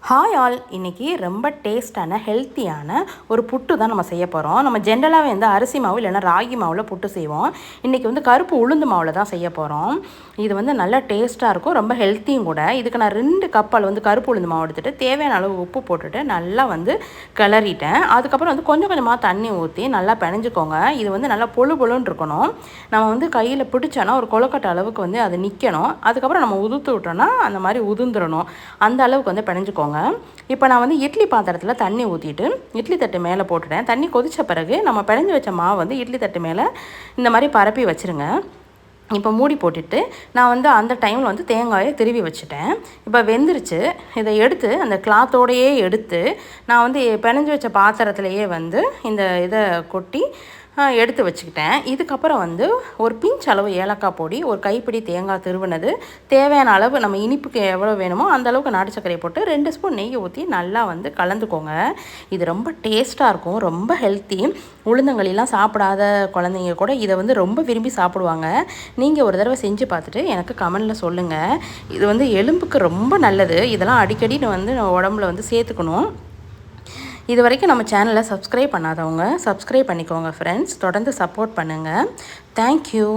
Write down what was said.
Hi all, இன்றைக்கி ரொம்ப டேஸ்டான ஹெல்த்தியான ஒரு புட்டு தான் நம்ம செய்ய போகிறோம். நம்ம ஜென்ரலாகவே வந்து அரிசி மாவு இல்லைனா ராகி மாவில் புட்டு செய்வோம். இன்றைக்கி வந்து கருப்பு உளுந்து மாவில் தான் செய்ய போகிறோம். இது வந்து நல்லா டேஸ்ட்டாக இருக்கும், ரொம்ப ஹெல்த்தியும் கூட. இதுக்கு நான் 2 கப் அளவு வந்து கருப்பு உளுந்து மாவு எடுத்துகிட்டு தேவையான அளவு உப்பு போட்டுட்டு நல்லா வந்து கிளறிட்டேன். அதுக்கப்புறம் வந்து கொஞ்சம் கொஞ்சமாக தண்ணி ஊற்றி நல்லா பிணைஞ்சிக்கோங்க. இது வந்து நல்லா பொழு பொழுன்னு இருக்கணும். நம்ம வந்து கையில் பிடிச்சோன்னா ஒரு கொழுக்கட்டை அளவுக்கு வந்து அது நிற்கணும். அதுக்கப்புறம் நம்ம உதுத்து விட்டோன்னா அந்த மாதிரி உதிர்ந்துடணும். அந்த அளவுக்கு வந்து பிணைஞ்சிக்கோங்க. இப்போ நான் வந்து இட்லி பாத்திரத்தில் தண்ணி ஊற்றிட்டு இட்லி தட்டு மேலே போட்டுட்டேன். தண்ணி கொதித்த பிறகு நம்ம பிணைஞ்சி வச்ச மாவு வந்து இட்லி தட்டு மேலே இந்த மாதிரி பரப்பி வச்சுருங்க. இப்போ மூடி போட்டுட்டு நான் வந்து அந்த டைமில் வந்து தேங்காயை திருவி வச்சுட்டேன். இப்போ வெந்துருச்சு. இதை எடுத்து அந்த கிளாத்தோடையே எடுத்து நான் வந்து பிணைஞ்சி வச்ச பாத்திரத்துலையே வந்து இந்த இதை கொட்டி எடுத்து வச்சுக்கிட்டேன். இதுக்கப்புறம் வந்து ஒரு பிஞ்ச் அளவு ஏலக்காய் பொடி, ஒரு கைப்பிடி தேங்காய் திருவினது, தேவையான அளவு நம்ம இனிப்புக்கு எவ்வளோ வேணுமோ அந்த அளவுக்கு நாட்டு சர்க்கரை போட்டு 2 ஸ்பூன் நெய் ஊற்றி நல்லா வந்து கலந்துக்கோங்க. இது ரொம்ப டேஸ்ட்டாக இருக்கும், ரொம்ப ஹெல்த்தி. உளுந்தங்களிலாம் சாப்பிடாத குழந்தைங்க கூட இதை வந்து ரொம்ப விரும்பி சாப்பிடுவாங்க. நீங்கள் ஒரு தடவை செஞ்சு பார்த்துட்டு எனக்கு கமெண்டில் சொல்லுங்கள். இது வந்து எலும்புக்கு ரொம்ப நல்லது. இதெல்லாம் அடிக்கடி வந்து உடம்புல வந்து சேர்த்துக்கணும். இது வரைக்கும் நம்ம சேனலை சப்ஸ்கிரைப் பண்ணாதவங்க சப்ஸ்கிரைப் பண்ணிக்கோங்க ஃப்ரெண்ட்ஸ். தொடர்ந்து சப்போர்ட் பண்ணுங்கள். தேங்க்யூ.